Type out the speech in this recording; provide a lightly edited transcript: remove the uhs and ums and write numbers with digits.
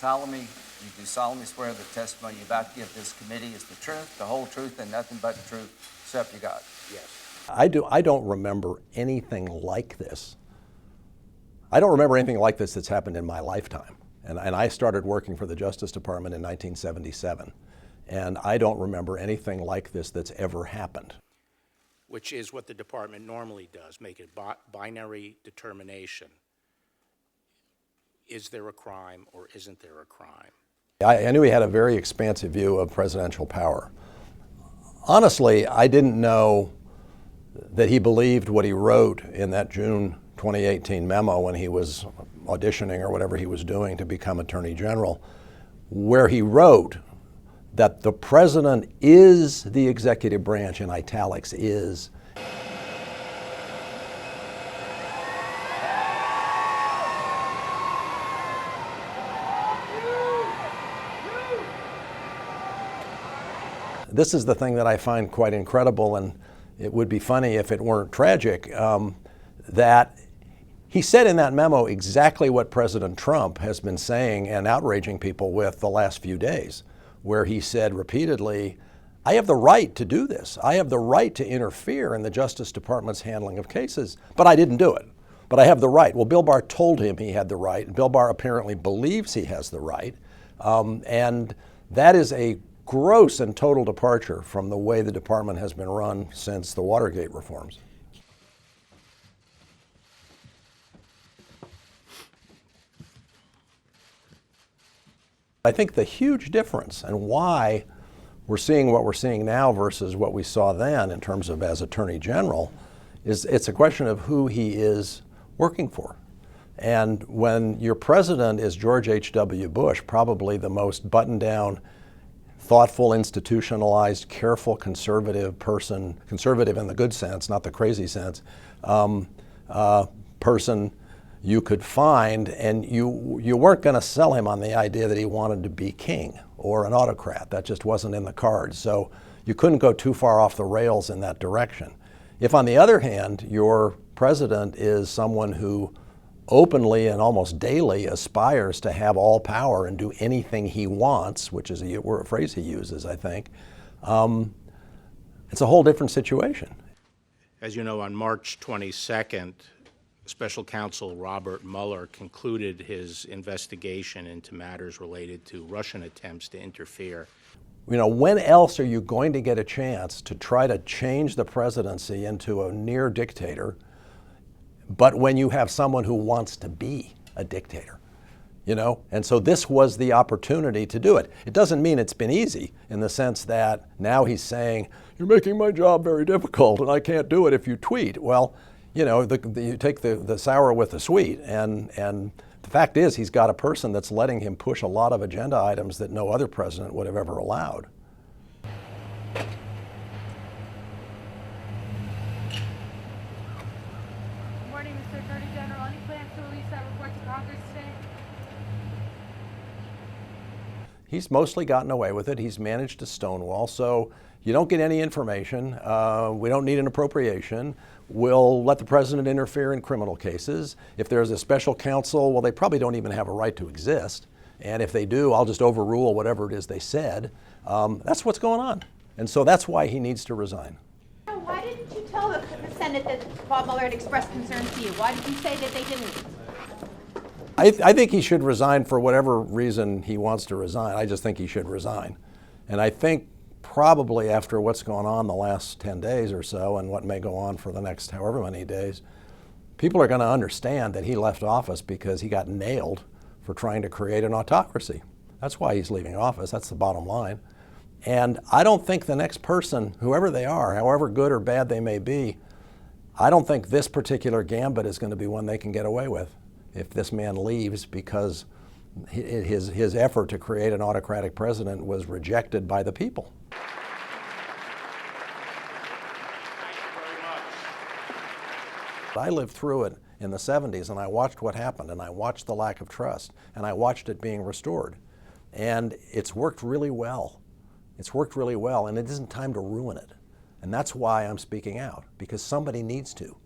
You do solemnly swear the testimony you're about to give this committee is the truth, the whole truth, and nothing but the truth, so help you God. Yes. I don't remember anything like this. I don't remember anything like this that's happened in my lifetime. And I started working for the Justice Department in 1977. And I don't remember anything like this that's ever happened. Which is what the department normally does, make a binary determination. Is there a crime or isn't there a crime? I knew he had a very expansive view of presidential power. Honestly, I didn't know that he believed what he wrote in that June 2018 memo when he was auditioning or whatever he was doing to become Attorney General, where he wrote that the president is the executive branch, in italics, is. This is the thing that I find quite incredible, and it would be funny if it weren't tragic, that he said in that memo exactly what President Trump has been saying and outraging people with the last few days, where he said repeatedly, I have the right to do this. I have the right to interfere in the Justice Department's handling of cases, but I didn't do it. But I have the right. Well, Bill Barr told him he had the right, and Bill Barr apparently believes he has the right, and that is a gross and total departure from the way the department has been run since the Watergate reforms. I think the huge difference and why we're seeing what we're seeing now versus what we saw then in terms of as Attorney General is it's a question of who he is working for. And when your president is George H.W. Bush, probably the most buttoned down, thoughtful, institutionalized, careful, conservative person, conservative in the good sense, not the crazy sense, person you could find, and you weren't going to sell him on the idea that he wanted to be king or an autocrat. That just wasn't in the cards. So you couldn't go too far off the rails in that direction. If, on the other hand, your president is someone who openly and almost daily aspires to have all power and do anything he wants, which is a phrase he uses, I think, it's a whole different situation. As you know, on March 22nd, Special Counsel Robert Mueller concluded his investigation into matters related to Russian attempts to interfere. You know, when else are you going to get a chance to try to change the presidency into a near dictator, but when you have someone who wants to be a dictator? You know, and so this was the opportunity to do it. It doesn't mean it's been easy in the sense that now he's saying, you're making my job very difficult and I can't do it if you tweet. Well, you know, you take the sour with the sweet, and the fact is he's got a person that's letting him push a lot of agenda items that no other president would have ever allowed. Good morning, Mr. Attorney General. Any plans to release that report to Congress today? He's mostly gotten away with it. He's managed to stonewall, so you don't get any information. We don't need an appropriation. We'll let the president interfere in criminal cases. If there's a special counsel, well, they probably don't even have a right to exist. And if they do, I'll just overrule whatever it is they said. That's what's going on. And so that's why he needs to resign. Why didn't you tell the Senate that Bob Mueller had expressed concerns to you? Why did you say that they didn't? I think he should resign for whatever reason he wants to resign. I just think he should resign. And I think probably after what's gone on the last 10 days or so and what may go on for the next however many days, people are going to understand that he left office because he got nailed for trying to create an autocracy. That's why he's leaving office. That's the bottom line. And I don't think the next person, whoever they are, however good or bad they may be, I don't think this particular gambit is going to be one they can get away with if this man leaves because his effort to create an autocratic president was rejected by the people. I lived through it in the 70s and I watched what happened and I watched the lack of trust and I watched it being restored. And it's worked really well. It's worked really well and it isn't time to ruin it. And that's why I'm speaking out, because somebody needs to.